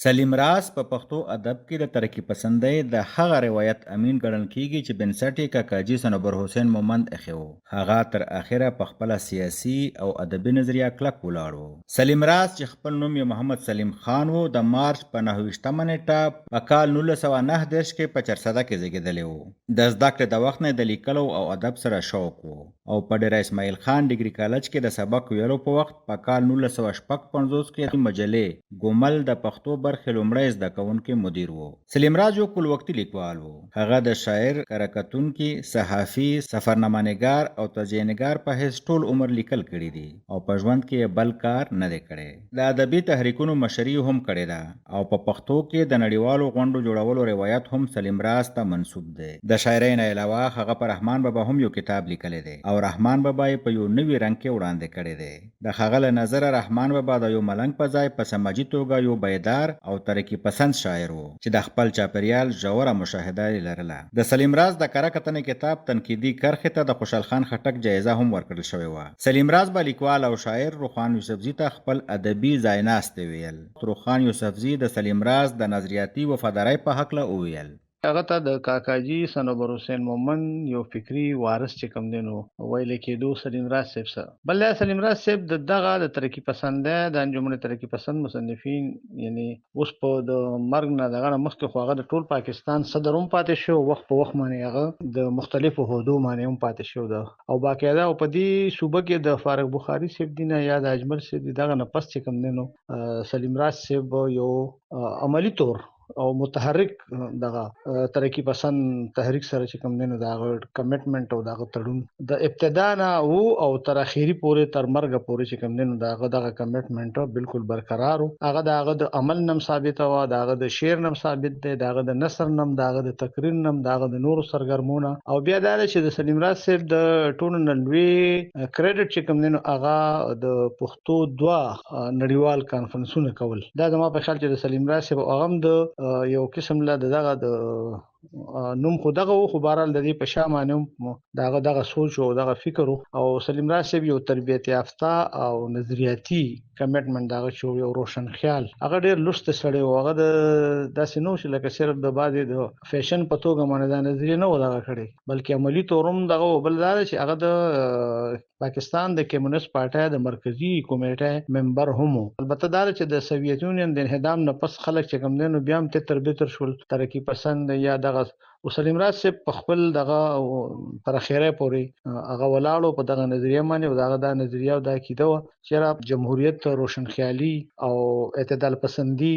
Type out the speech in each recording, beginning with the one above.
سلیم راز په پښتو ادب کې د ترقی پسندۍ د هغه روایت امین ګڼل کیږي چې بنسټ یې کاکاجي صنوبر حسین مومند ایښی و. هغه تر اخره په خپله سیاسي او ادبي نظریه کلک ولاړ و. سلیم راز چې خپل نوم یې محمد سلیم خان و د مارچ په 29مه نیټه په کال 1909 کې په چرسده کې زیږېدلی و. د زده کړې د وخت نه د لیکلو او ادب سره شوق و او په ډیره اسماعیل خان ډیګري کالج کې د سبق ویلو په وخت په کال 1956 کې مجلې ګومل د پښتو برخې لومړی زده کوونکی مدیر و. سلیم راز یو کل وقتی لیکوال و. هغه د شاعر، کره کتونکي، صحافي، سفرنامه‌نګار او تجزیه‌نګار په حیث ټول عمر لیکل کړي دي او په ژوند کې بل کار نه دی کړی. د ادبي تحریکونو مشري هم کړې ده او په پښتو کې د نړیوالو غونډو جوړولو روایت هم سلیم راز ته منسوب دی. د شاعرۍ نه علاوه هغه په رحمان بابا هم یو کتاب لیکلی دی او رحمان بابا یې په یو نوي رنګ کې وړاندې کړی دی. د هغه له نظره رحمان بابا د یو ملنګ په ځای په سماجي توګه یو بیدار او ترقی پسند شاعر و چې د خپل چاپیریال ژوره مشاهده یې لرله. د سلیم راز د کره کتنې کتاب تنقیدي کرښې ته د خوشحال خان خټک جایزه هم ورکړل شوې وه. سلیم راز به لیکوال او شاعر روخان یوسفزي ته خپل ادبي ځایناستې ویل. روخان یوسفزي د سلیم راز د نظریاتي وفادارۍ په هکله وویل. هغه ته د کاکاجي صنوبر حسین مومند یو فکری وارث چې کوم دی نو ویل کېدو سلیم راز صاحب سره. بل سلیم راز صاحب د دغه د ترقی پسنده د انجمن ترقی پسند مصنفین یعنی اوس په د مرګ نه دغه مخکې خو هغه د ټول پاکستان صدر هم پاتې شو، وخت په وخت باندې هغه د مختلفو عہدو باندې هم پاتې شو ده او باقاعده او په دې صوبه کې د فارغ بخاری صاحب دینه یا د اجمل صاحب دغه نه پس چې کوم دی نو سلیم راز صاحب یو عملی طور او متحرک دغه ترقی پسند تحریک سره چې کوم دینو دغه کمټمنټ او دغه تړون د ابتدا نه او تر اخیری پورې تر مرګ پورې چې کوم دینو دغه کمټمنټ بالکل برقرار او هغه دغه د عمل نم ثابت او دغه د شعر نم ثابت دی، دغه د نثر نم، دغه د تقریر نم، دغه د نور سرګرمونه او بیا دا چې د سلیم راز صاحب د ټولو نلوي کریډټ چې کوم دینو هغه د پښتو دوا نړیوال کانفرنسونه کول. دا زما په خیال چې د سلیم راز صاحب هغه د یو قسم له دغه د نوم خو دغه خو بهرحال د دې په شا باندې دغه سوچ او دغه فکر او سلیم راز صاحب یو تربیت یافته او نظریاتي کمټمنټ دغه شو، یو روشن خیال، هغه ډیر لوست سړی او هغه د داسې نو چې لکه صرف د بعضې د فیشن په توګه باندې د نظریه نه و دغه کړی بلکې عملی تورم دغه بل دا چې هغه د پاکستان د کمیونست پارټۍ د مرکزی کمیټې ممبر هم. البته دا چې د سوویت یونین د انهدام نه پس خلک چې کوم دینو بیا هم تر بیتر شول ترقی پسند یا دغه او سلیم راز صاحب په خپل دغه تر اخیره پورې هغه ولاړو په دغه نظریه باندې او دغه د نظریه او د عقیده چې جمهوریت روشن خیالي او اعتدال پسندي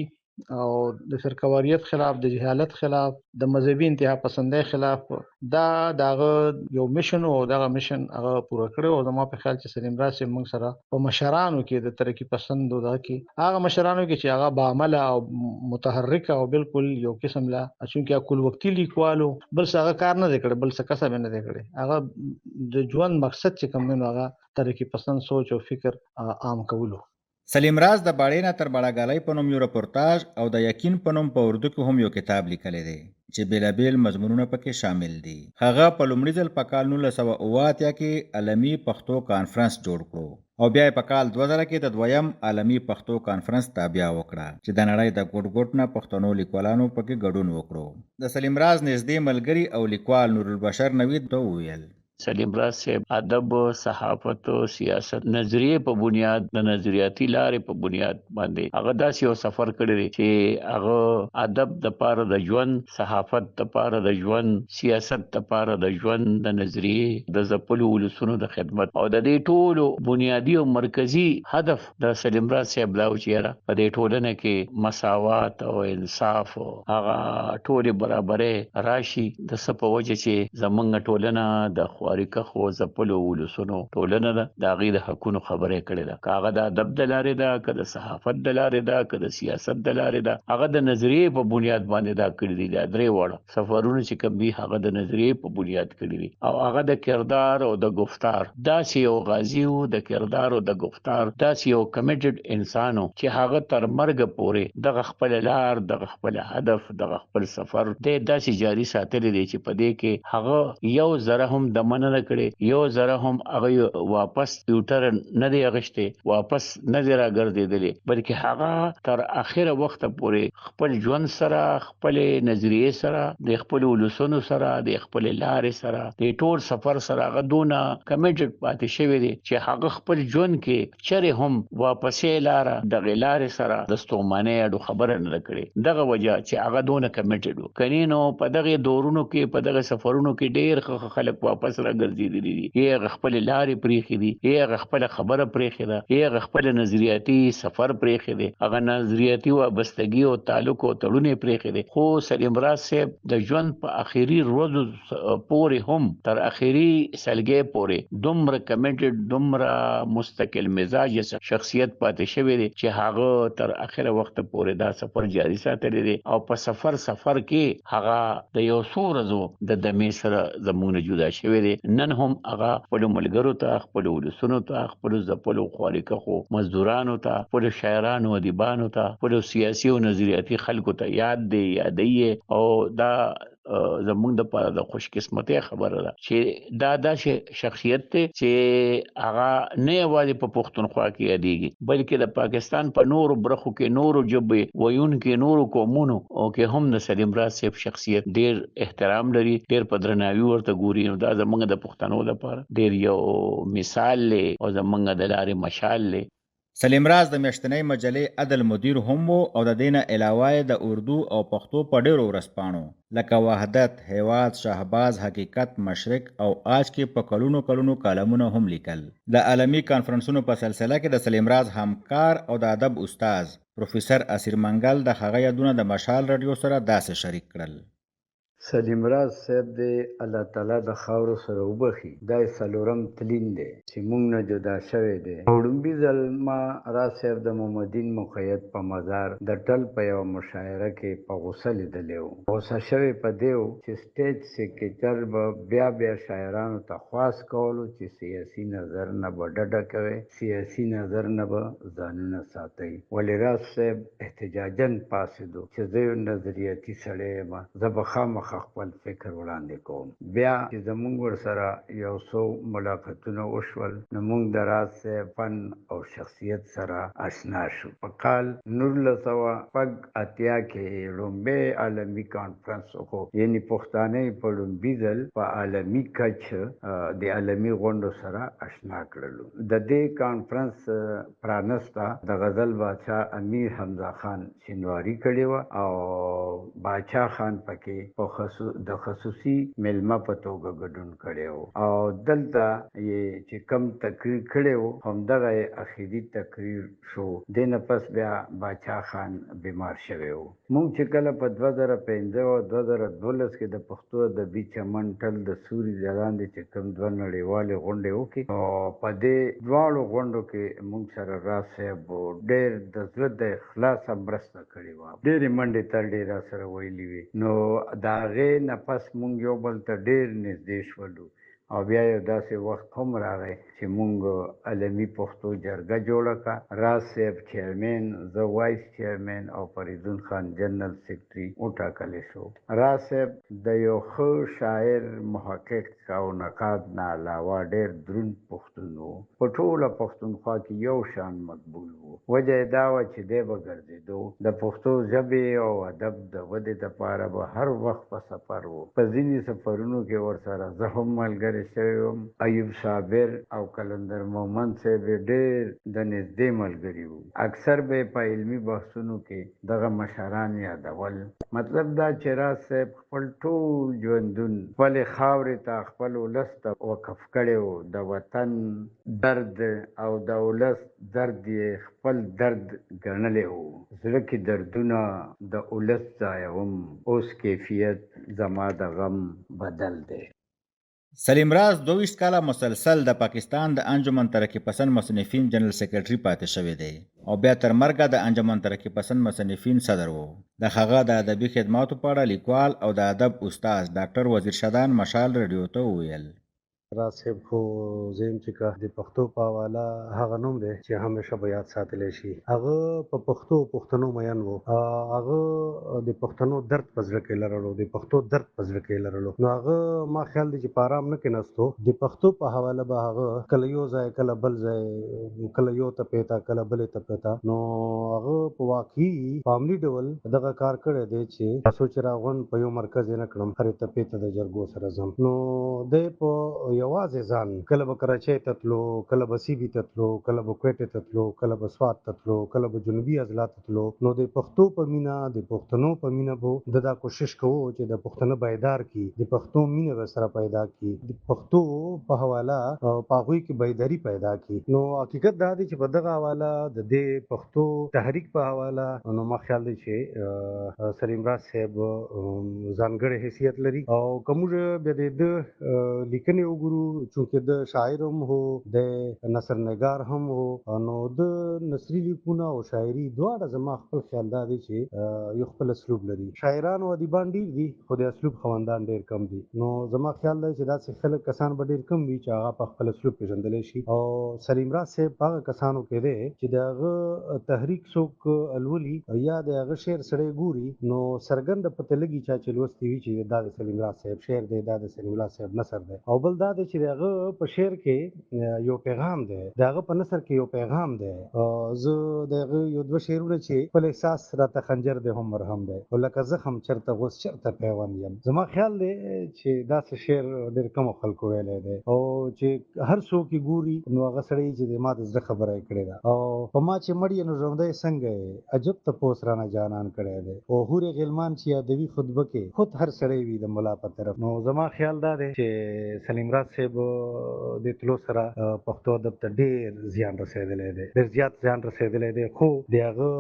او د فرقواریت خلاف، د جهالت خلاف، د مذهبي انتها پسندۍ خلاف دا دغه یو میشن او دغه میشن هغه پوره کړو او زما په خیال چې سلیم راز صاحب موږ سره په مشرانو کې د ترقی پسند او دغه کې هغه مشرانو کې چې هغه با عمل او متحرک او بالکل یو قسم لا چې کل وختي لیکوالو بل څه کار نه کړي، بل څه کسب نه کړي، هغه د ژوند مقصد چې کوم نه هغه ترقی پسند سوچ او فکر عام کولو. سلیم راز د باړې نه تر باړهګالۍ په نوم یو رپورتاژ او د یقین په نوم په اردو کې هم یو کتاب لیکلی دی چې بیلابیل مضمونونه پکې شامل دي. هغه په لومړي ځل په کال 1978 کې عالمي پښتو کانفرنس جوړ کړو او بیا په کال 2000 کې د دویم عالمي پښتو کانفرنس تابع وکړه چې د نړۍ د ګوټ ګوټ نه پښتنو لیکوالانو پکې ګډون وکړو. د سلیم راز نږدې ملګری او لیکوال نورالبشر نوید ته وویل. سلیم راز صاحب ادب، صحافت، سیاست نظریه په بنیاد د نظریاتي لارې په بنیاد باندې هغه داسې یو سفر کړی دی چې هغه ادب د پاره د ژوند، صحافت د پاره د ژوند، سیاست د پاره د ژوند، د نظریه د ځپلو ولسونو د خدمت او د دې ټولو بنیادی او مرکزی هدف د سلیم راز صاحب دا و چې په دې ټولنه کې مساوات او انصاف او هغه ټولې برابرۍ راشي د څه په وجه چې زمونږ ټولنه د خوارکه خو ځپلو ولسونو ټولنه ده د هغې د حقونو خبرې کړې ده، که هغه د ادب د لارې ده، که د صحافت د لارې ده، که د سیاست د لارې ده، هغه د نظریې په بنیاد باندې دا کړي دي. دا درې واړه سفرونه چې کوم دي هغه د نظریې په بنیاد کړي دي او هغه د کردار او د گفتار داسې یو غازی و، د کردار او د گفتار داسې یو کمیټډ انسان و چې هغه تر مرګ پورې دغه خپل لار، دغه خپل هدف، دغه خپل سفر د داسې جاری ساتلی دی چې په دې کې هغه یو ذره هم د مننه کړې یو ذره هم هغه واپس ټویټر نه دی اغشته واپس نه دی راګرځیدلی بلکې هغه تر اخره وخت پورې خپل ژوند سره خپل نظریه سره د خپل ولسونو سره د خپل لارې سره د ټول سفر سره هغه دونه کمیټډ پاتې شوی دی چې هغه خپل ژوند کې چره هم واپسې لار د غلارې سره د ستومانه اډو خبره نه کړې دغه وجہ چې هغه دونه کمیټډ کینو په دغه دورونو کې په دغه سفرونو کې ډېر خلک واپس راګرځېدلي دي یې خپل لارې پریخي دي یې خپل خبره پریخي ده یې خپل نظریاتي سفر پریخي دي هغه نظریاتي وابستګي او تعلق او تړونه پریخي دي خو سلیم راز صاحب د ژوند په اخیری ورځو پورې هم تر اخیری سلګي پورې دومره کمیټډ دومره مستقل مزاج شخصیت پاتې شوی دی چې هغه تر اخره وخت پورې دا سفر جاری ساتلی دی او په سفر کې هغه د یو څو ورځو د دمې سره زمونه جدا شوی دی نن هم هغه خپل ملګرو ته خپل ولسونو ته خپل ځپلو خالقو مزدورانو ته خپل شاعرانو ادیبانو ته خپل سیاسي او نظریاتي خلکو ته یادې او دا زمونږ د پاره د خوش قسمتۍ خبره ده چې دا شخصیت ته چې هغه نه یوازې په پښتونخوا کې یادېږي بلکې د پاکستان په نورو برخو کې نورو ژبې ویونکو نورو قومونو او کې هم د سلیم راز صاحب شخصیت ډیر احترام لري ډیر په درناوي ورته ګوري نو دا زمونږ د پښتنو لپاره ډیر یو مثال لري او زمونږ د لارې مشال لري سلیم راز د میاشتنۍ مجلې عدل مدیر هم و او د دینه علاوه د اردو او پښتو په ډیرو ورځپاڼو لکه وحدت، هیواد، شهباز، حقیقت، مشرق او آج کې په کلونو کالمونه هم لیکل. د عالمي کانفرنسونو په سلسله کې د سلیم راز همکار او د ادب استاد پروفیسر اسیر منګل د هغه یادونه د مشال رادیو سره داسې شریک کړل. سلیم راز صاحب دی الله تعالی د خاورو سره وبخي دا څلورم تلین دی چې موږ نه جدا شوی دی. وړومبي ځل ما راز صاحب د محمدین مقید په مزار د ټل په یو مشاعره کې په غوسه لیدلی و. غوسه شوی په دی و چې سټیج سیکریټر به بیا شاعرانو ته خواست کولو چې سیاسي نظر نه به ډډه کوي سیاسي نظر نه به ځانونه ساتي. ولې راز صاحب احتجاجاً پاسېدو چې زه یو نظریاتي سړی یم زه به خامخا خپل فکر وړاندې کوم. بیا چې زمونږ ورسره یو څو ملاقاتونه وشول نو موږ د راز صاحب فن او شخصیت سره اشنا شو. په کال 1980 کې لومبی عالمي کانفرنس وکړو یعنی پښتانه په لومبي ځل په عالمي کچ د عالمي غونډو سره اشنا کړلو. د دې کانفرنس پرانسته د غزل بادشاه امیر حمزه خان شینواری کړی و او بادشاه خان پکې په د خصوصي ملمه په توګه ګډون کړی و او دلته یې چې کم تقریر کړی و همدغه اخیری تقریر شو. دې نه پس بیا بادشاه خان بیمار شوی و. موږ چې کله په 2015 او 2012 کې د پښتو ادبي چمن ټل د سوري لاندې چې کم دوه نړیوالې غونډې وکړې او په دې دواړو غونډو کې موږ سره راز صاحب ډېر د زړه د اخلاصه مرسته کړې وه. ډېرې منډې ترډې را سره ویلي وي. نو د هغې نه پس موږ یو بل ته ډېر نږدې شولو او بیا یو داسې وخت هم راغی چې موږ عالمي پښتو جرګه جوړه کړه. راز صاحب چیرمین زه وایس چیرمین او فریدون خان جنرال سیکرټري وټاکلی شو. راز صاحب د یو ښه شاعر محقق او نقاد نه علاوه ډېر دروند پښتون و. په ټوله پښتونخوا کې یو شان مقبول و. وجه یې دا وه چې دی به ګرځېدو د پښتو ژبې او ادب د ودې دپاره به هر وخت په سفر و. په ځینې سفرونو کې ورسره زه هم ملګری شوی وم. ایوب صابر او کلندر مومند صاحب ډېر د نږدې ملګري وو. اکثر به په علمي بحثونو کې دغه مشران یادول. مطلب دا چې راز صاحب خپل ټول ژوندون خپلې خاورې ته خپل ولس ته وقف کړی و. د وطن درد او د ولس درد یې خپل درد ګڼلی و. زړه کې دردونه د ولس ځایوم اوس کیفیت زما د غم بدل دی. سلیم راز 22 کاله مسلسل د پاکستان د انجمن ترقی پسند مصنفین جنرال سیکرټري پاتې شوی دی او بیا تر مرګه د انجمن ترقی پسند مصنفین صدر وو. د هغه د ادبي خدماتو په اړه لیکوال او د ادب استاد ډاکټر وزیر شدان مشال رادیو ته وویل. راز صاحب خو زم چې کا د پښتو په حواله هغه نوم دی چې همیشه به یاد ساتلی شي. هغه په پښتنو مین وو. هغه د پښتنو درد په زړه کې لرلو، د پښتو درد په زړه کې لرلو. نو هغه ما خیال دی چې په آرام نه کېناستو، د پښتو په حواله به هغه کله یو ځای کله بل ځای، کله یو تپې ته کله بلې تپې ته. نو هغه په واقعي په عملي ډول دغه کار کړی دی چې تاسو چې راغونډ په یو مرکز یې نه کړم هرې تپې ته د جرګو سره ځم. نو دی په یوازې ځان کله به کراچۍ ته تلو، کله به سیبي ته تلو، کله به کویټې ته تلو، کله به سوات ته تلو، کله به جنوبي اضلاع ته تلو. نو د پښتو په مینه، د پښتنو په مینه به دا کوشش کوو چې د پښتنو بیدار کی، د پښتو مینه به سره پیدا کی، د پښتو په حواله په هغوی کې بیداری پیدا کی. نو حقیقت دا دی چې په دغه حواله د دې پښتو تحریک په حواله نو ما خیال دی چې سلیم راز صاحب ځانګړی حیثیت لري. او کومه به د لیکنې وګورو، چونکه د شاعر هم هو، د نثر نگار هم هو، نو د نثري لیکونه او شاعري دواړه زما خپل خیال دا دی چې یو خپل اسلوب لري. شاعران او ادیبان ډیر دي خو د اسلوب خوندان ډیر کم دي. نو زما خیال دی چې داسې خلک کسان به ډیر کم وي چې هغه په خپل اسلوب پیژندلی شي. او سلیم راز صاحب هغه کسانو کې دی چې د هغه تحریک څوک الولي یا د هغه شعر سړی ګوري نو څرګنده پته لګي چې لوستی وي چې دا د سلیم راز صاحب شعر دی، دا د سلیم راز صاحب نثر دی. او بل دا دی چې هغه په شعر کې یو پیغام دی، د هغه په نثر کې یو پیغام دی. زه د هغه یو دوه شعرونه چې خپل احساس راته خنجر دی هم مرهم دی، او لکه زخم چرته غوس چرته پیوند یم. زما خیال دی چې داسې شعر ډېر کمو خلکو ویلی دی، او چې هر څوک یې ګوري نو هغه سړی چې د ما د زړه خبره یې کړې ده. او په ما چې مړ یې نو ژوندی څنګه یې، عجب تپوس رانه جانان کړی دی. او هورې غلمان چې یادوي خطبه کې خود هر سړی وي د ملا په طرف. نو زما خیال دا دی چې سلیم راز صاحب د تلو سره پښتو ادب ته ډېر زیان رسېدلی دی، ډېر زیات زیان رسېدلی دی. خو د هغه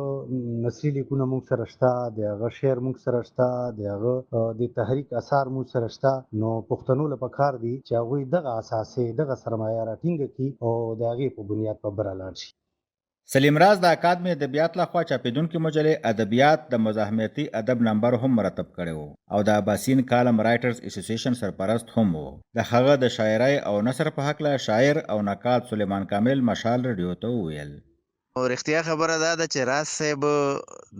نثري لیکونه موږ سره شته، د هغه شعر موږ سره شته، د هغه د تحریک اثار موږ سره شته. نو پښتنو له پکار دي چې هغوی دغه اساسې دغه سرمایه راټینګه کړي او د هغې په بنیاد په بره لاړ شي. سلیم راز د اکادمي ادبیات لخوا چاپیدونکي مجلې ادبیات د مزاحمتي ادب نمبر هم مرتب کړی و، او د اباسین کالم رایټرز اسوسییشن سرپرست هم و. د هغه د شاعرۍ او نثر په هکله شاعر او نقاد سلیمان کامل مشال رادیو ته وویل. او رښتیا خبره دا ده چې راز صاحب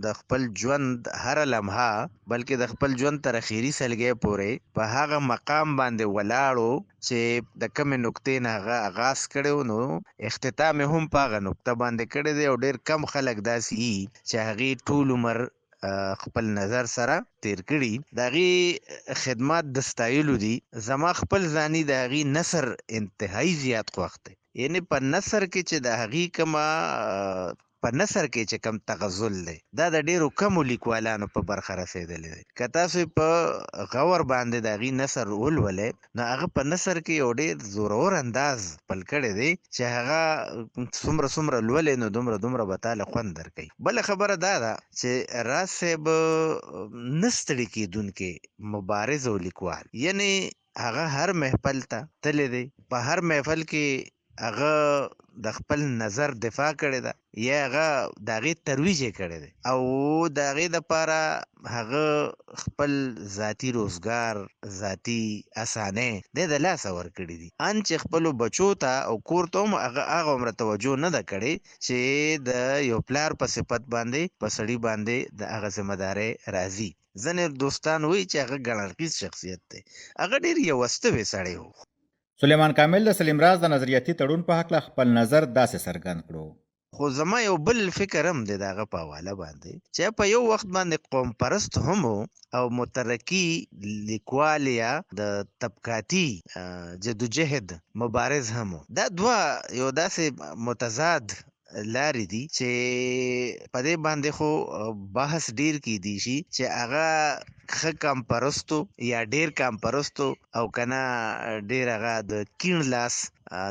د خپل ژوند هر لمحه بلکې د خپل ژوند تر اخیری سلګۍ پورې په هغه مقام باندې ولاړو چې د کومې نقطې نه هغه آغاز کړی نو اختتام هم په هغه نقطه باندې کړی دی. او ډېر کم خلک داسې دي چې هغې ټول عمر خپل نظر سره تیر کړي. د هغې خدمات د ستایلو دي. زما خپل ځاني د هغې نثر انتهایی زیات خوښ دی. یعنی په نثر کې چې د هغې کومه په نثر کې چې کم تغزل دی دا د ډیرو کمو لیکوالانو په برخه رسېدلی دی. که تاسو په غور باندې د هغې نثر ولولئ نو هغه په نثر کې یو ډېر زورور انداز خپل کړی دی چې هغه څومره لولئ نو دومره به تاله خوند درکوي. بله خبره دا ده چې راز صاحب نه ستړي کېدونکی مبارز او لیکوال، یعنی هغه هر محفل ته تللی دی، په هر محفل کې هغه د خپل نظر دفاع کړې ده یا هغه د هغې ترویج یې کړی دی، او د هغې دپاره هغه خپل ذاتي روزګار، ذاتي اسانۍ دی د لاسه ورکړي دي. ان چې خپلو بچو ته او کور ته هم هغه عمره توجه نه ده کړې چې د یو پلار په صفت باندې په سړي باندې د هغه ذمهدارۍ راځي. ځینې دوستان وایي چې هغه ګڼاړخیز شخصیت دی، هغه ډېر یو واستوی سړی و. سلیمان کامل د سلیم راز د نظریاتي تړون په هکله خپل نظر داسې څرګند کړو. خو زما یو بل فکر هم دی د هغه په حواله باندې چې په یو وخت باندې قوم پرست هم او مترقي لیکوال یا د طبقاتي جدوجهد مبارز هم. دا دوه یو داسې متضاد لارې دي چې په دې باندې خو بحث ډیر کیدی شي چې هغه ښه کام پرستو یا ډیر کام پرستو او کنه ډیر هغه د کیڼ لاس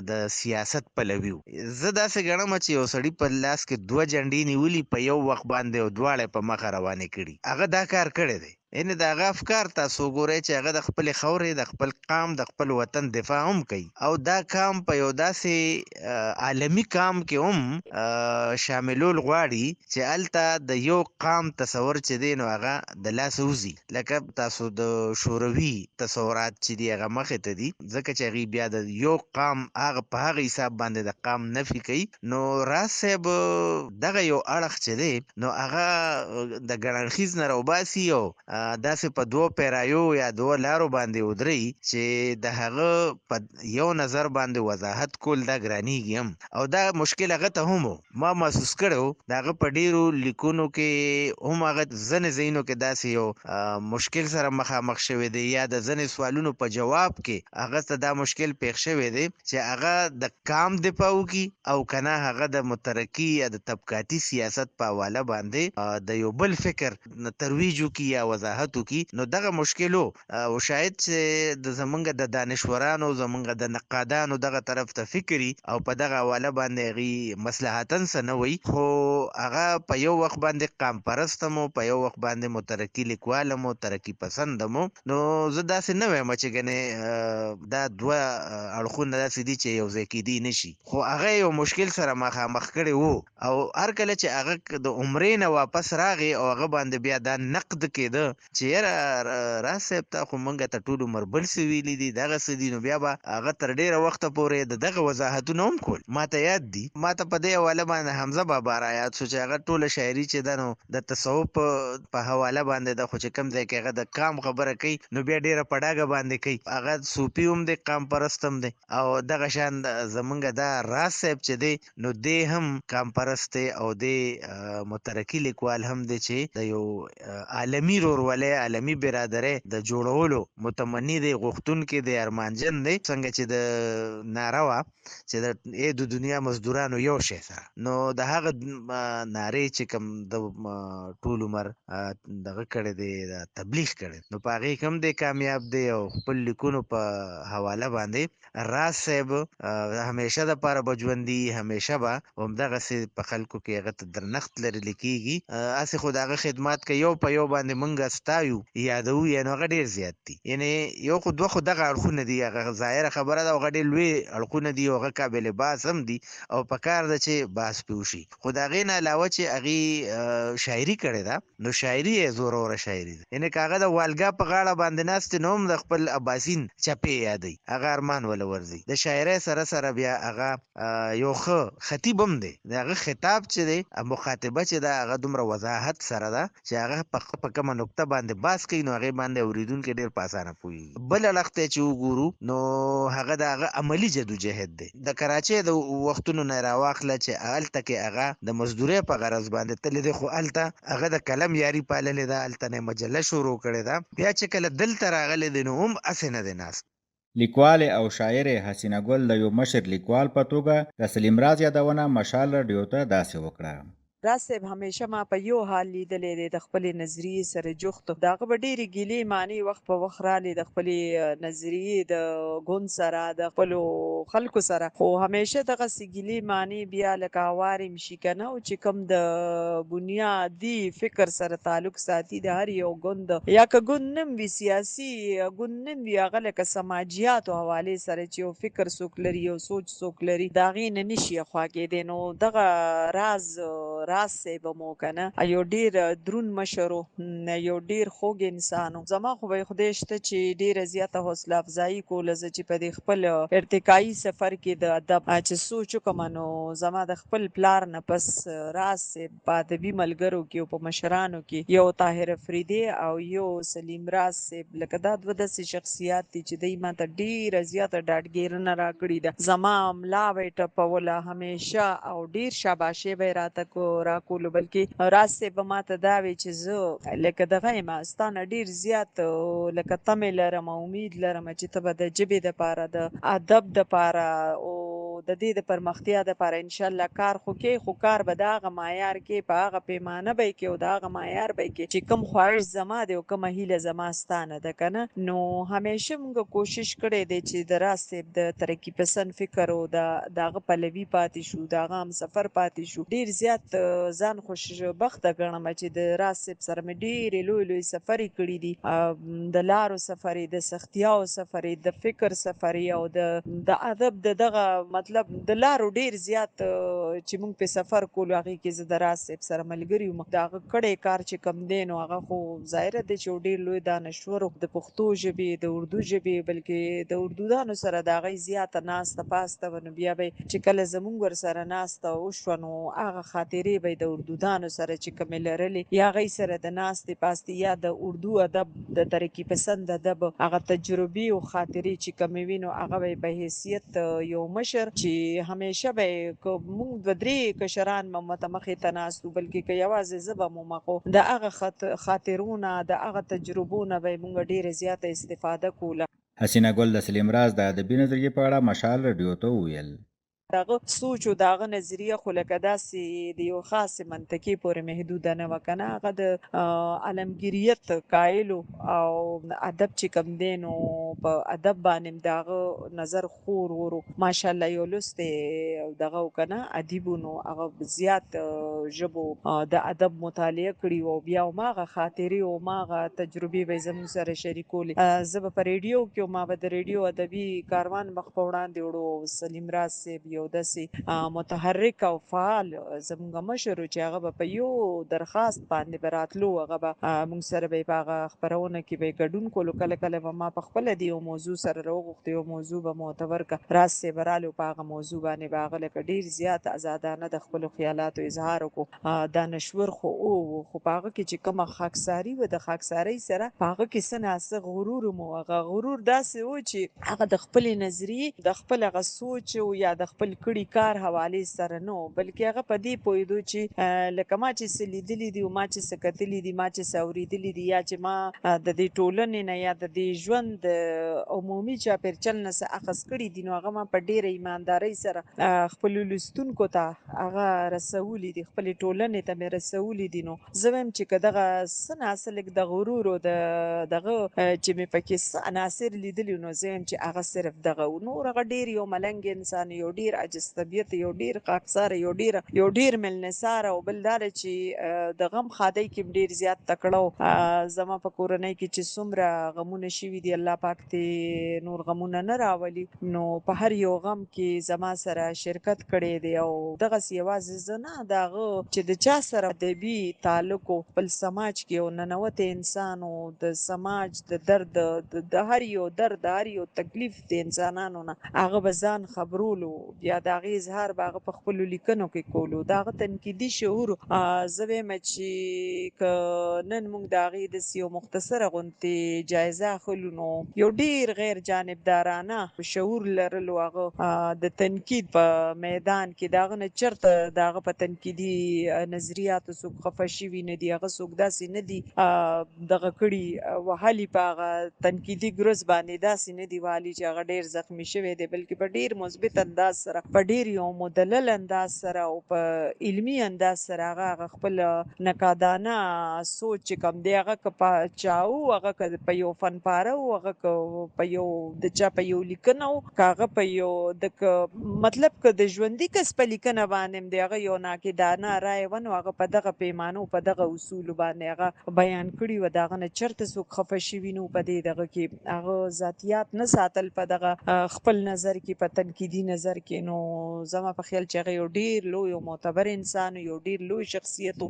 د سیاست پلوي و. زه داسې ګڼم چې یو سړي په لاس کې دوه جنډې نیولي په یو وخت باندې او دواړه په مخه روانې کړي، هغه دا کار کړی دی. یعنې د هغه افکار تاسو ګورئ چې هغه د خپلې خاورې د خپل قام د خپل وطن دفاع هم کوي او دا کام په یو داسې عالمي کام کې هم شاملول غواړي چې هلته د یو قام تصور چې دی نو هغه د لاسه وځي لکه تاسو د شوروي تصورات چې دی هغه مخې ته دي ځکه چې هغوی بیا د یو قام هغه په هغه حساب باندې د قام نفي کوي نو راز صاحب دغه یو اړخ چې دی نو هغه د ګڼړخیز نه راوباسي او داسې په دوو پیرایو یا دوو لارو باندې ودري چې د هغه په یو نظر باندې وضاحت کول دا ګرانیږي هم او دا مشکل هغه ته هم ما محسوس کړو د هغه په ډیرو لیکونو کې هم هغه ځینې ځایونو کې داسې یو مشکل سره مخامخ شوی دی یا د ځینې سوالونو په جواب کې هغه ته دا مشکل پیښ شوی دی چې هغه د قام دفاع وکړي او کنه هغه د مترقي یا د طبقاتي سیاست په حواله باندې د یو بل فکر ترویج وکړي یا وضاحت وکړي نو دغه مشکل او شاید چې د زمونږ د دانشورانو زمونږ د نقادانو دغه طرف ته فکري او په دغه حواله باندې غي مصلحتن سنوي خو هغه په یو وخت باندې قام پرستمو په یو وخت باندې مترقي لیکوالمو ترقی پسندمو نو زه داسې نه وایم چې ګنې دا دوه اړخونه داسې دي چې یو ځای کېدی نشي خو هغه یو مشکل سره مخامخ کړی وو او هر کله چې هغه د عمرې نه واپس راغی او هغه باندې بیا دا نقد کېده چې یاره راز صاحب تا خو موږ ته ټول عمر بل څه ویلي دي دغسې دي نو بیا به هغه تر ډېره وخته پورې د دغه وضاحتونه هم کول ما ته یاد دي ما ته په دې حواله باندې حمزه بابا را یاد شو چې هغه ټوله شاعري چې ده نو د تصوف په حواله باندې د خو چې کوم ځای کې هغه د قام خبره کوي نو بیا ډیره په ډاګه باندې کوي هغه صوفي هم دی قام پرست هم دی او دغه شان زمونږ دا راز صاحب چې دی نو دی هم قام پرست دی او دی مترقي لیکوال هم دی چې د یو عالمي رورولۍ عالمي برادرۍ د جوړولو متمني دی غوښتونکی دی ارمانجن دی څنګه چې د ناره وه چې د دنیا مزدورانو یو شی سره نو د هغه نارې چې کوم د ټول عمر دغه کړی دی د تبلیغ کړی نو په هغې کې هم دی کامیاب دی او خپل لیکونو په حواله باندې راز صاحب همیشه دپاره به ژوندي همیشه به همدغسې په خلکو کې هغه ته درنښت لرلی کېږي هسې خو د هغه خدمات که یو په یو باندې موږ ستایو یادوو یعنې هغه ډېر زیات دي یعنې یو خو دوه خو دغه اړخونه دي هغه ظاهره خبره ده هغه ډېر لوی اړخونه دي او هغه قابل بحث هم دي او په کار ده چې بحث پرې وشي خو د هغې نه علاوه چې هغې شاعري کړې ده نو شاعري یې زوروره شاعري ده یعنې که هغه د والګا په غاړه باندې ناست نو هم د خپل اباسین چپې یادوي هغه ارمان وله ورځي د شاعرۍ سره سره بیا هغه یو ښه خطیب هم دی د هغه خطاب چې دی مخاطبه چې ده هغه دومره وضاحت سره ده چې هغه په کومه نقطه باندې بحث کوي نو هغې باندې اورېدونکی ډېر په اسانه پوهېږي بل اړخ ته چې وګورو نو هغه د هغه عملي جدوجهد دی د کراچۍ د وختونو نه راواخله چې هلته کې هغه د مزدورۍ په غرض باندې تللی دی خو هلته هغه د قلم یاري پاللې ده هلته نه مجله شروع کړې ده بیا چې کله دلته راغلی دی نو هم هسې نه دی ناست لیکوال او شاعر حسینه ګل د یو مشر لیکوال په توګه د سلیم راز یادونه مشال رادیو ته داسې وکړه راز صاحب همیشه ما په یو حال لیدلی دی د خپلې نظریې سره جوخت د هغه به ډېرې ګیلې معنی وخت په وخت رالی د خپلې نظریې د ګوند سره د خپلو خلکو سره خو همیشه دغسې ګیلې معنی بیا لکه هوارې مشي که نه او چې کوم د بنیادي فکر سره تعلق ساتي د هر یو ګوند یا که ګوند نه وي سیاسي ګوند نه وي هغه لکه سماجیاتو حوالې سره چې یو فکر څوک لري یو سوچ څوک لري د هغې نه نشي خوا کېدی نو دغه راز صاحب مو کنه یو ډیر درون مشرو یو ډیر خوږ انسانو زما خو به خدای شته چې ډیره زیاته حوصله افزایی کوله زه چې په دې خپل ارتقایي سفر کې د ادب چې سوچ وکم نو زما د خپل پلار نه پس راز صاحب په ادبي ملګرو کې او په مشرانو کې یو طاهر افریدي او یو سلیم راز صاحب لکه دا دوه داسې شخصیات دي چې دوی ماته ډیره زیاته ډاډګیرنه راکړې ده زما ملا به یې ټپوله همیشه او ډیر شاباشي به یې راته راکولو بلکې راز صاحب به ماته دا وی چې زه لکه دغه یم ستا نه ډېر زیات لکه تمې لرم او امید لرم چې ته به د ژبې دپاره د ادب دپاره او د دې د پرمختیا دپاره انشاءالله کار خو کې، خو کار به د هغه معیار کې، په هغه پیمانه به یې کې او د هغه معیار به یې کې چې کوم خواهش زما دی او کومه هیله زما ستا نه ده که نه. نو همیشه موږ کوشش کړی دی چې د راز صاحب د ترقي پسند فکر او د هغه پلوي پاتې شو، د هغه همسفر پاتې شو. ډېر زیات ځان خوشبخته ګڼم چې د راز صاحب سره مې ډېرې لوی لوی سفرې کړي دي، د لارو سفرې، د سختیاو سفرې، د فکر سفرې او د ادب د دغه مطلب د لارو ډېر زیات چې موږ پې سفر کولو هغې کې زه د راز صاحب سره ملګري وم. د هغه کړی کار چې کوم دی نو هغه خو ظاهره دی چې یو ډېر لوی دانشور د پښتو ژبې، د اردو ژبې، بلکې د اردودانو سره د هغې زیاته ناسته پاسته وه. نو بیا به چې کله زموږ ورسره ناسته وشوه نو هغه خاطرې به یې د اردودانو سره چې کومې لرلې یا هغوی سره د ناستې پاستې یا د اردو ادب د ترقي پسند ادب هغه تجربې او خاطرې چې کومې وي نو هغه به یې په حیثیت یو مشر چې همیشه به یې که موږ دوه درې کشران به ورته مخې ته ناست وو، بلکې که یوازې زه به وم خو د هغه خاطرو نه د هغه تجربو نه به یې موږ ډېره زیاته استفاده کوله. حسینه ګل د سلیم راز د ادبي نظریې په اړه مشال رادیو ته وویل. د هغه سوچ او د هغه نظریه خو لکه داسې د یو خاصې منطقې پورې محدوده نه وه که نه. هغه د عالمګیریت قایلو او ادب چې کوم دی نو په ادب باندې د هغه نظر خور ورو ماشاءالله یو لوستی دغه و که نه ادیب و، نو هغه زیات ژبو د ادب مطالعه کړي و او بیا هماغه خاطرې او هماغه تجربې به یې زموږ سره شریکولې. زه به په ریډیو کې ما به د ریډیو ادبي کاروان مخ په وړاندې وړو او سلیم راز صاحب یو داسې متحرک او فعال زموږ مشر و چې هغه به په یو درخواست باندې به راتلو، هغه به موږ سره به یې په هغه خپرونه کې به یې ګډون کولو. کله کله به ما پخپله د یو موضوع سره راوغوښته، یو موضوع به معتبر که راز صاحب رالو په هغه موضوع باندې به هغه لکه ډېر زیات ازادانه د خپلو خیالاتو اظهار وکړو. دانشور خو خو په هغه کې چې کومه خاکساري وه د خاکسارۍ سره په هغه کې څه ناڅه غرور مو هغه غرور داسې و چې هغه د خپلې نظریې د خپل هغه سوچ یا د خپل کړي کار حوالې سره نه و، بلکې هغه په دې پوهېدو چې لکه ما چې څه لیدلي دي او ما چې څه کتلي دي، ما چې څه اورېدلي دي یا چې ما د دې ټولنې نه یا د دې ژوند د عمومي چاپېرچل نه څه اخذ کړي دي، نو هغه ما په ډېره ایماندارۍ سره خپلو لوستونکو ته هغه رسولي دي، خپلې ټولنې ته مې رسولي دي. نو زه وایم چې که دغه څه ناڅه لږ د غرور او د دغه چې مې پکې څه عناصر لیدلي نو زه وایم چې هغه صرف دغه و. نور هغه ډېر یو ملنګ انسان، یو ډېر عجز طبیعت، یو ډېر خاکساره، یو ډېر ملنساره او بل دا ده چې د غم ښادۍ کې ډېر زیات تکړه و. زما په کورنۍ کې چې څومره غمونه شوي دي الله پاک دې نور غمونه نه راولي، نو په هر یو غم کې زما سره شرکت کړی دی او دغسې یوازې زه نه د هغه چې د چا سره ادبي تعلق و خپل سماج کې یو ننوتی انسان و، د سماج د درد د هر یو درد د هر یو تکلیف د انسانانو نه هغه به ځان خبرولو، بیا د هغې اظهار به هغه په خپلو لیکنو کې کولو. د هغه تنقیدي شعور زه وایم چې که نن موږ د هغې داسې یو مختصره غوندې جایزه اخلو نو یو ډېر غیر جانبدارانه شعور لرلو هغه د تنقید په میدان کې د هغه نه چېرته د هغه په تنقیدي نظریاتو څوک خفه شوي نه دي، هغه څوک داسې نه دي دغه کړي وهلي په هغه تنقیدي ګروز باندې داسې نه دي وهلي چې هغه ډېر زخمي شوی دی، بلکې په ډېر مثبت انداز سره په ډېر یو مدلل انداز سره او په علمي انداز سره هغه خپل نقادانه سوچ چې کوم دی هغه که په چا و، هغه که په یو فنپاره و، هغه که په یو د چا په یو لیکنه و، که هغه په یو مطلب که د ژوندي کس په لیکنه باندې د هغه یو ناقدانه رایه وه نو هغه په دغه پیمانو په دغه اصولو باندې هغه بیان کړي وه، د هغه نه چېرته څوک خفه شوي نه په دې دغه کې هغه ذاتیات نه ساتل په دغه خپل نظر کې په تنقیدي نظر کې. نو زما په خیال چې هغه یو ډېر لوی او معتبر انسان، یو ډېر لوی شخصیت،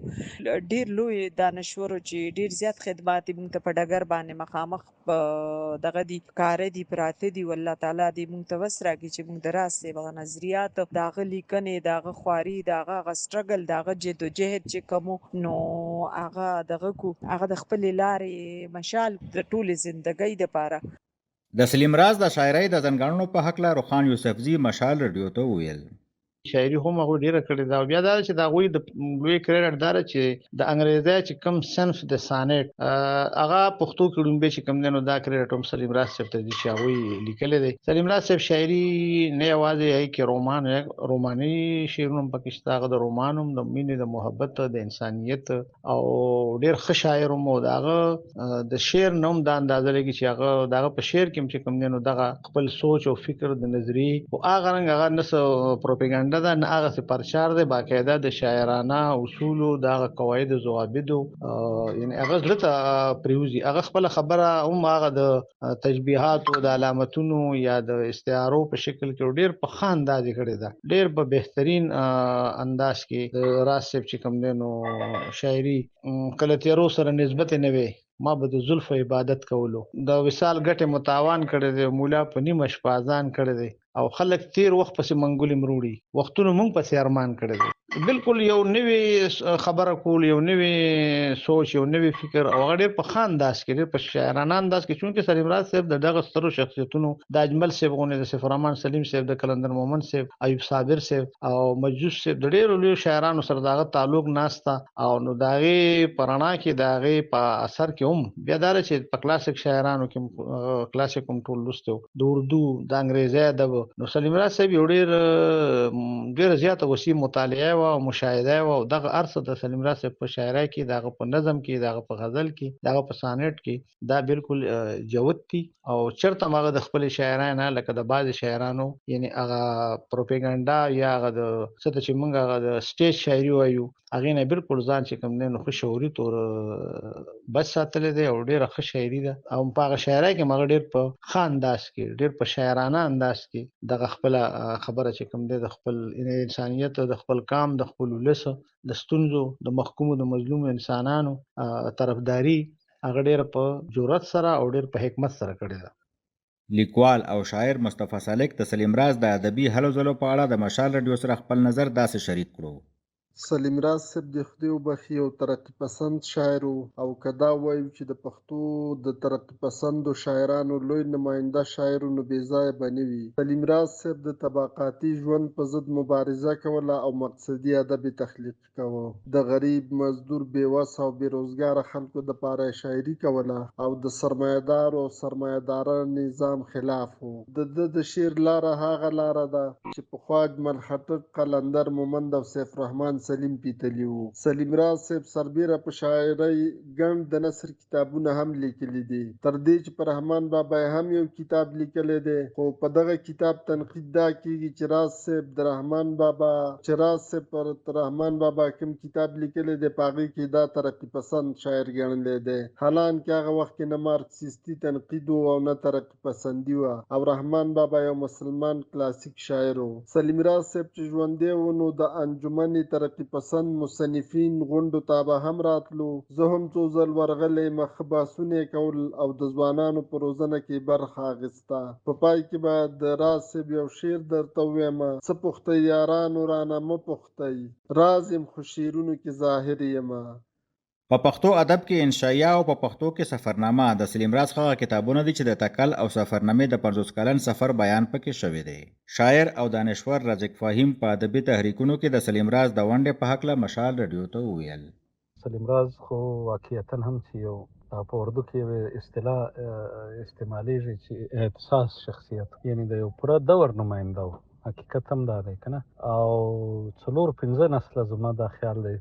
ډېر لوی دانشور چې ډېر زیات خدمات یې موږ ته په ډګر باندې مخامخ دغه دي کاره دي پراته دي. والله تعالی دې موږ ته وس راکړي چې موږ د راز صاحب هغه نظریات، د هغه لیکنې، د هغه خواري، د هغه سټرګل، د هغه جدوجهد چې کوم نو هغه دغه کو هغه د خپلې لارې مشال د ټولې زندګۍ دپاره. د سلیم راز د شاعرۍ د ځانګړنو په هکله روخان یوسفزي مشال رادیو ته وویل. شاعري هم هغوی ډېره کړې ده او بیا دا ده چې د هغوی د لوی کریډټ دا ده چې د انګریزی چې کوم صنف د سانټ هغه پښتو کې ړومبی چې کوم دی نو دا کریډټ هم سلیم راز صاحب ته دي چې هغوی لیکلی دی. سلیم راز صاحب شاعري نه یوازې هغې کې روماني شعرونه هم پکې شته، هغه د رومان هم د مینې د محبت د انسانیت او ډېر ښه شاعر هم و. د هغه د شعر نه هم دا اندازه لګي چې هغه د هغه په شعر کې هم چې کوم دی نو دغه خپل سوچ او فکر د نظریې خو هغه رنګ هغه نه څه پروپیګنډا ده نه هغسې پرچار دی، باقاعده د شاعرانه اصولو د هغه قواعدو ضوابطو یعنې هغه زړه ته پرېوځي. هغه خپله خبره هم هغه د تشبیهاتو د علامتونو یا د استعارو په شکل کې ډېر په ښه انداز یې کړې ده، ډېر په بهترین انداز کې د راز صاحب چې کوم دی نو شاعري کله تیرو سره نسبت یې نه وی. ما به د زلفو عبادت کولو، د وصال ګټې متاوان کړی دی، مولا په نیمه شپه اذان کړی دی او خلک تیر وخت پسې منګولې مروړي، وختونه موږ پسې ارمان کړی دی. بالکل یو نوې خبره کول، یو نوې سوچ، یو نوې فکر او هغه ډېر په ښه انداز کې، ډېر په شاعرانه انداز کې. چونکې سلیم راز صاحب د دغه سترو شخصیتونو د اجمل صاحب غوندې، د سیف الرحمن سلیم صاحب، د قلندر مومند صاحب، ایوب صابر صاحب او مجوس صاحب د ډېرو لویو شاعرانو سره د هغه تعلق ناسته او نو د هغې په رڼا کې د هغې په اثر کې هم بیا دا ده چې په کلاسیک شاعرانو کې کلاسیک هم ټول لوستی و، د اردو د انګریزي ادب. نو سلیم راز صاحب یو ډېره زیاته وسیع مطالعه وه او مشاهده وه او دغه هر څه د سلیم راز صاحب په شاعرۍ کې، د هغه په نظم کې، د هغه په غزل کې، د هغه په سانټ کې دا بالکل جوت دي او چېرته هم هغه د خپلې شاعرۍ نه لکه د بعضې شاعرانو یعنې هغه پروپیګنډا یا هغه د څه ته چې موږ هغه د سټیج شاعري وایو هغې نه بالکل ځان چې کوم دی نو ښه شعوري طور بچ ساتلی دی او ډېره ښه شاعري ده او په هغه شاعرۍ کې هم هغه ډېر په ښه انداز کې، ډېر په شاعرانه انداز کې دغه خپله خبره چې کوم دی د خپل انسانیت، د خپل قام، د خپل ولس د ستونزو، د محکومو د مظلومو انسانانو طرفداري هغه ډېره په جرأت سره او ډېر په حکمت سره کړې ده. لیکوال او شاعر مصطفی سالک د سلیم راز د ادبي هلو ځلو په اړه د مشال رادیو سره خپل نظر داسې شریک کړو. سلیم راز صاحب د خدای وبخښي یو ترقي پسند شاعر او که دا وایو چې د پښتو د ترقي پسندو شاعرانو لوی نماینده شاعر نو بې ځایه به نه وي. سلیم راز صاحب د طبقاتي ژوند په ضد مبارزه کوله او مقصدي ادب یې تخلیق کوه. د غریب، مزدور، بېوس او بېروزګاره خلکو دپاره یې شاعري کوله او د سرمایهدار او سرمایهداره نظام خلاف و. د ده د شعر لاره هغه لاره ده چې پخوا اجمل خټک، قلندر مومند او سیف الرحمن سلیم پیتلی وو. سلیم راز صاحب سربیره په شاعرۍ ګڼ د نثر کتابونه هم لیکلي دي، تر دې چې پر رحمان بابا هم یو کتاب لیکلی دی، خو په دغه کتاب تنقید دا کیږي چې راز صاحب پر رحمان بابا کوم کتاب لیکلی دی په هغې کې دا ترقي پسند شاعر ګڼلی دی، حالانکه هغه وخت کې نه مارکسیستي تنقید و او نه ترقي پسندي وه او رحمان بابا یو مسلمان کلاسیک شاعر و. سلیم راز صاحب چې ژوندی و نو د انجمن ترقي پسند مصنفین غونډو ته به هم راتلو، زه هم څو ځل ورغلی یم، ښه بحثونه یې کول او د ځوانانو په روزنه کې برخه اخیسته. په پای کې به د راز صاحب یو شعر درته ووایم: څه پوښتئ یارانو رانه مه پوښتئ، راز یم خو شعرونو کې ظاهر یم. په پښتو ادب کې انشائیه او په پښتو کې سفرنامه د سلیم راز هغه کتابونه دي چې د تکل او سفرنامې د 50 کلن سفر بیان پکې شوی دی. شاعر او دانشور رزق فهیم په ادبي تحریکونو کې د سلیم راز د ونډې په هکله مشال رادیو ته وویل. سلیم راز خو واقعیتا هم چې یو په اردو کې یو اصطلاح استعمالیږي چې احساس شخصیت، یعنی د یو پوره دور نماینده و. حقیقت هم دا دی که نه، او 4-5 نسله زما دا خیال دی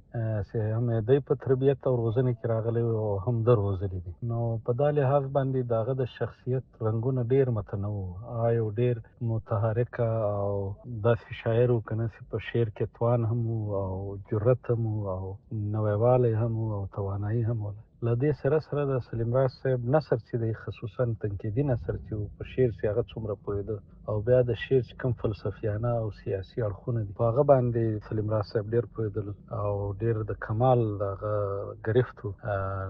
چې هم دی په تربیت او روزنې کې راغلی او هم ده روزلی دي. نو په دا لحاظ باندې د هغه د شخصیت رنګونه ډېر متنوع، هغه یو ډېر متحرکه او داسې شاعر و که نه چې په شعر کې توان هم او جرأت هم او نویوالی هم او توانایي هم وله. له دې سره د سلیم راز صاحب نثر چې دی، خصوصا تنقیدي نثر چې و په شعر چې هغه څومره پوهېده او بیا د شعر چې کوم فلسفیانه او سیاسي اړخونه دي په هغه باندې سلیم راز صاحب ډېر پوهېدل او ډېر د کمال د هغه ګرفت و،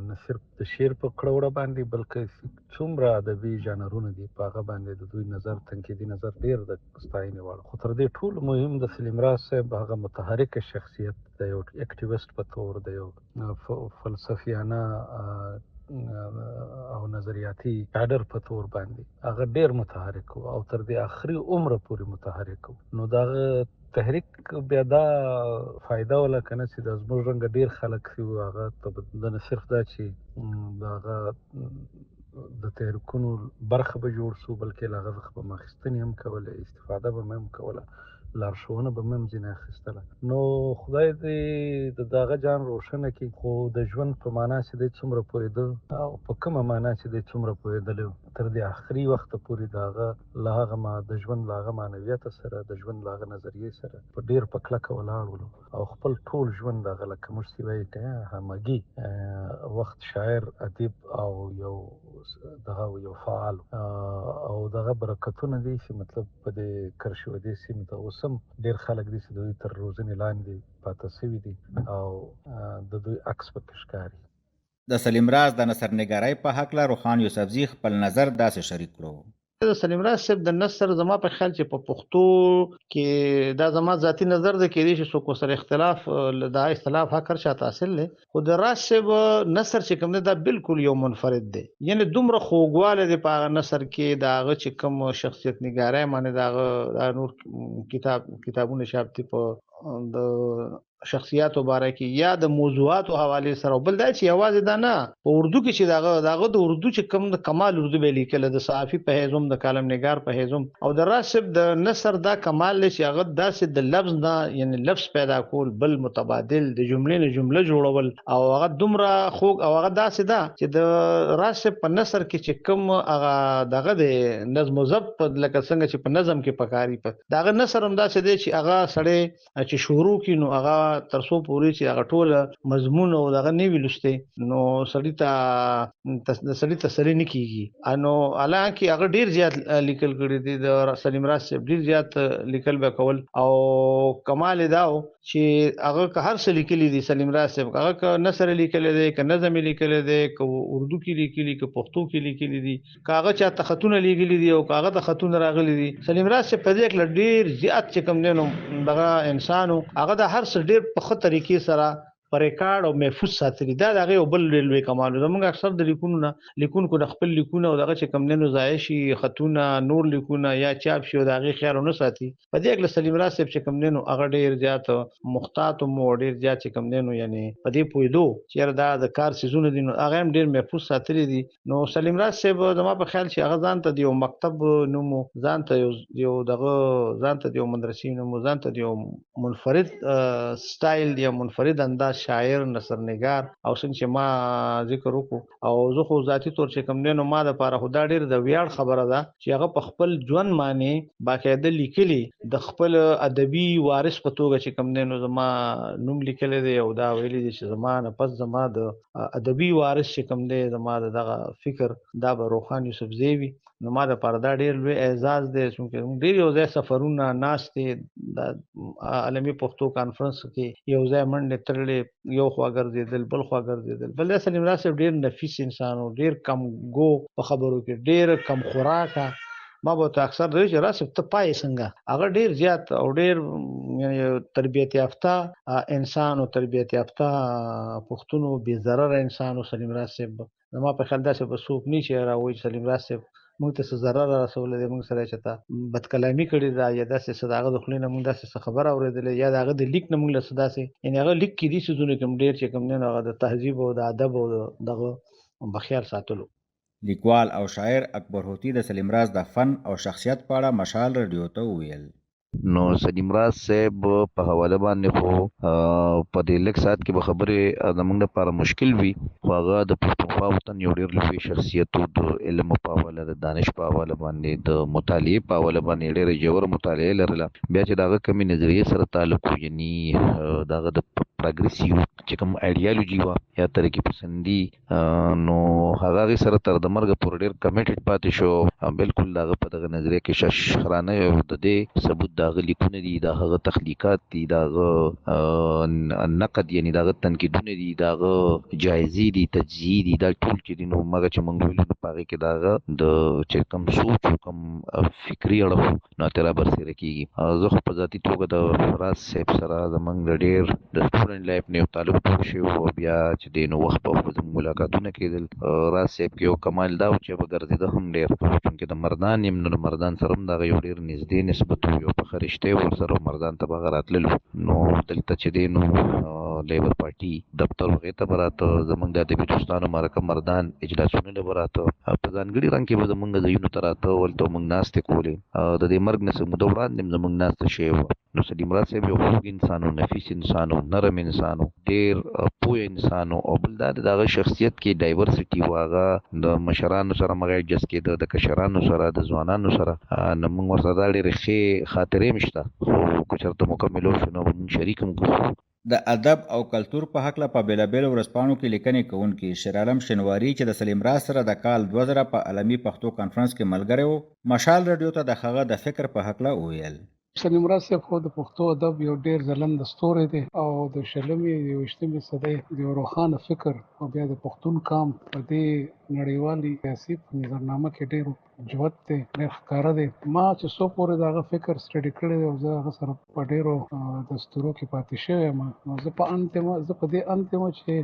نه صرف د شعر په کړه باندې بلکې څومره ادبي ژانرونه دي په هغه باندې د دوی نظر، تنقیدي نظر ډېر د ستاینې وړ. خو تر دې ټولو مهم د سلیم راز صاحب هغه متحرکه شخصیت د یو اکټیویسټ په طور، د یو فلسفیانه او نظریاتي کادر په تور باندې هغه ډیر متحرک او تر دې اخري عمر پورې متحرک نو دغه تحریک بیا دا فائدہ ولا کنه چې د زموږ رنګ ډیر خلک سی هغه ته د صرف دا چې دغه د تحریکونو برخه به جوړ سو بلکې هغه به مخستنی هم کوله استفاده به هم کوله لارښوونه به هم ځینې اخیستله نو خدای دې د دغه جان روښانه کړي خو د ژوند په معنا چې دی څومره پوهېده او په کومه معنا چې دی څومره پوهېدلی تر دې آخري وخته پورې د هغه له هغه د ژوند له هغه معنویت سره د ژوند له هغه نظریې سره په ډېر په کلکه ولاړ ولو او خپل ټول ژوند هغه لکه موږ چې وایي که همګي وخت شاعر ادیب او دغه یو فعال او دغه برکتونه دي چې مطلب په دې کرشودې سیمې ته اوس هم ډېر خلک دي چې د دوی تر روزنې لاندې پاته سوي دي او د دوی عکس پکې ښکاري. د سلیم راز د نثرنګارۍ په هکله روخان یوسفزي خپل نظر داسې شریک کړو. د سلیم راز صاحب د نثر زما په خیال چې په پښتو کې دا زما ذاتی نظر دی کېدای شي څوک سره اختلاف دا اختلاف هر چاته حاصل دی خو د راز صاحب نثر چې کوم دی دا بالکل یو منفرد دی یعنی دومره خوږوالی دی په هغه نثر کې د هغه چې کوم شخصیت نګارۍ باندې د هغه نور کتابونه چاپ دي په د شخصیاتو باره کې یا د موضوعاتو حواله سره بل دا چې یوازې دا نه په اردو کې چې داغه د اردو چې کوم د کمال اردو به لیکل د صحافي په حیث د کالم نگار په حیث او د راسب د نثر دا کمال لشي هغه داسې د لفظ نه یعنی لفظ پیدا کول بل متبادل د جملې نه جمله جوړول او هغه دومره خوږ او هغه داسې دا چې د راسب په نثر کې چې کوم هغه دغه د نظم او ضبط لکه څنګه چې په نظم کې پکاري په داغه نثر هم داسې دی چې هغه سړی چې شروع کینو هغه ترسو پوری چې هغه ټول مضمون او دغه نیوی لسته نو سړی ته تسلی نه کیږي انو حالانکه هغه ډیر زیات لیکل کړي دي د سلیم راز صاحب ډیر زیات لیکل به کول او کمال داو چې هغه که هر څه لیکلي دي سلیم راز صاحب هغه که نثر لیکل دي که نظم لیکل دي که اردو کې لیکلي که پښتو کې لیکلي دي کاغه چا تخطونه لیکلي دي او کاغه تخطونه راغلي دي سلیم راز صاحب په دې کې ډیر زیات چې کوم نه دغه انسانو هغه د هر څه ډیر په خطر طریقې سره پر ریکارډ او محفوظ ساتلی دا دغه یو بل لوی کمال زموږ اکثر د لیکونکو د خپل لیکونه او دغه چې کم نه ضایع شي خطونه نور لیکونه یا چاپ شي دغه خیال نه ساتي په دې کې سلیم راز صاحب چې کم نه هغه ډیر زیات مختاط او ډیر زیات چې کم نه یعنی په دې پویدو چې دا د کار سيزونه دي هغه هم ډیر محفوظ ساتلی دي نو سلیم راز صاحب زما په خیال چې هغه ځان ته یو مکتب نومو ځان ته یو دغه ځان ته یو مدرسې نومو ځان ته یو منفرد سټایل دی منفرد انداز شاعر نثرنګار او څنګه چې ما ذکر وکړو او زه خو ذاتی طور چې کوم نه ما د پاره خدا ډیر د ویاړ خبره ده چې هغه په خپل ژوند باندې باقاعده لیکلي د خپل ادبي وارث په توګه چې کوم نه زما نوم لیکل دي او دا ویلي دي چې زما نه پس زما د ادبي وارث چې کوم دی زما دغه فکر دا به روخان یوسفزي وي نو ما د پاره دا ډیر لوی اعزاز دی چې ډیر یو ځای سفرونه ناشته د عالمي پښتو کانفرنس کې یو ځای منډه ترلې یو خوا ګرځیدل بل خوا ګرځیدل بل سلیم راز ډیر نفیس انسان او ډیر کم گو په خبرو کې ډیر کم خوراکه ما به اکثر دوی چې راسب ته پای څنګه هغه ډیر زیات او ډیر یعنی تربیت یافته انسان او تربیت یافته پښتون بي ضرر انسان او سلیم راز ما په خیال دا څه بسوک نه چې راوي سلیم راز موږ ته ضرر رسول دي موږ سره چته بد کلامی کړی دا یا داسې صداغه د خلینو موږ داسې خبر اوریدلې یا دغه د لیک نه موږ له صداسې یعنی هغه لیک کې دي چې زونه کوم ډیر چې کوم نه هغه د تهذیب او د ادب او دغه بخیال ساتلو. لیکوال او شاعر اکبر هوتی د سلیم راز د فن او شخصیت په اړه مشال رادیو ته ویل نو سلیم راز صاحب په حواله باندې خو په دې لک سات کې به خبره زموږ لپاره مشکل وي خو هغه د پښتونخوا وطن یو ډېر لوی شخصیت او د علم په حواله د دانش په حواله باندې د مطالعې په حواله باندې ډېر جوړ مطالعه لرله بیا چې داغه کمی نظریه سره تعلق یعنی داغه د پروګریسیو چې کوم ایډیالوژي وا یا ترقی پسندي نو هغه سره تر د مرګ پورې ډېر کمیټډ پاتې شو بالکل داغه په دغه نظریه کې ششخرانه یو د دې ثبوت داغه لیکونه دي داغه تخلیقات دي داغه نقد یعنی داغه تنقیدونه دي داغه جایزې دي تجزیې دي دا ټول چې دي نو مګر چې موږ ویلو په هغه کې داغه د چې کوم سوچ او کوم فکری اړه نو تر برسره کیږي زه په ذاتي توګه د راز صاحب سره زمونږ ډېر د کورن لایف نه یو طالب جوړ شو او بیا چې دین وخت په زموږ ملاقاتونه کېدل راز صاحب کې یو کمال دا و چې به ګرځېده هم ډېر چونکې د مردان یم نو د مردان سره هم دغه یو ډېر نږدې نسبت و یو پخه رشتې ورسره مردان ته به هغه راتللو نو دلته چې دی نو لیبر پارټي دفتر هغې ته به راته زموږ د ادبي دوستانو مرکه مردان اجلاسونه له به راته په ځانګړي رنګ کې به زموږ ځایونو ته راته ولته موږ ناستې کولې د دې مرګ نه څه موده وړاندې هم زموږ ناسته شوې وه نو سلیم راز صاحب یو خوږ انسان و نفیس انسان و نرم انسان و ډېر پوه انسان و او بل دا د هغه شخصیت کې ډایورسټي و هغه د مشرانو سره مغه ایډجسټ کېده د کشرانو سره د ځوانانو سره نو موږ ورسره دا ډېرې ښې خاطرې هم شته خو که چېرته مکمل شو نو موږ شریک هم کړو د ادب او کلتور په هکله په بیلابیلو ورځپاڼو کې لیکنې کوونکي شیر عالم شنواري چې د سلیم راز سره د کال 2000 په عالمي پښتو کانفرنس کې ملګری و مشال رادیو ته د هغه د فکر په هکله وویل سلیم راز صاحب خو د پښتو ادب یو ډیر ځلند ستوری دی او د 20مې صدۍ د روښانه فکر او بیا د پښتون قام په دې نړیوالي سیاسي نظرنامه کې ډیر جوت دی ډیر ښکاره دی ما چې څو پورې د هغه فکر سټډي کړی دی او زه هغه سره په ډیرو دستورو کې پاتې شوی یم نو زه په دې انت یم چې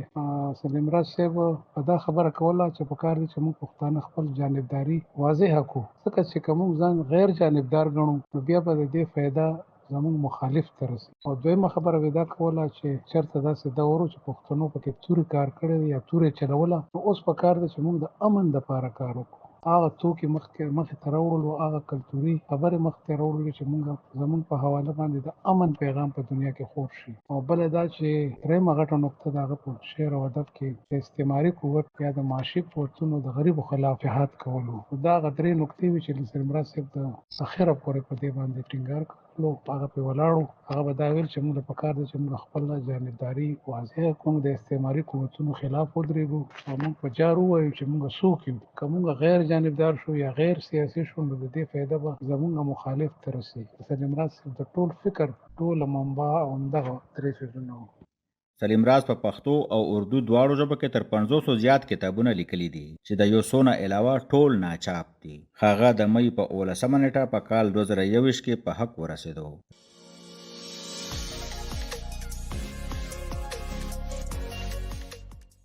سلیم راز صاحب په دا خبره کوله چې په کار دي چې موږ پښتانه خپل جانبداري واضح کړو ځکه چې کوم ځان غیر جانبدار ګڼو نو بیا به د دې فایده زموږ مخالف ته رسي او دویمه خبره ودا کوله چې چېرته داسې دور چې پښتنو پکې توري کار کړی یا توري چلوله نو اوس په کار دی چې موږ د امن دپاره کار وکړو هغه توکي مخې ته راوړلو هغه کلتوري خبرې مخې ته راوړلو چې موږ زموږ په حواله باندې د امن پیغام په دنیا کې خور شي او بله دا چې درېیمه غټه نقطه د هغه په شعر او ادب کې د استعماري قوت یا د معاشي قوتونو د غریبو خلاف جهاد کولو دا هغه درې نقطې وې چې سلیم راز صاحب د اخره پورې په دې باندې ټینګار کړلو هغه پرې ولاړو هغه به دا ویل چې موږ په کار دی چې موږ خپله جانبداري واضحه کړو د استعماري قوتونو خلاف ودرېږو او موږ په جار ووایو چې موږ څوک یو که موږ غیر جانبدار شو یا غیر سیاسي شو نو د دې فایده به زموږ مخالف ته رسي سلیم راز صاحب د ټول فکر ټوله منبع همدغه درې څیزونه وو سلیم راز په پښتو او اردو دواړو ژبو کې تر 500 زیات کتابونه لیکلي دي چې د یو څو نه علاوه ټول ناچاپ دي هغه د مې په 18 نیټه په کال 2021 کې په حق ورسېدو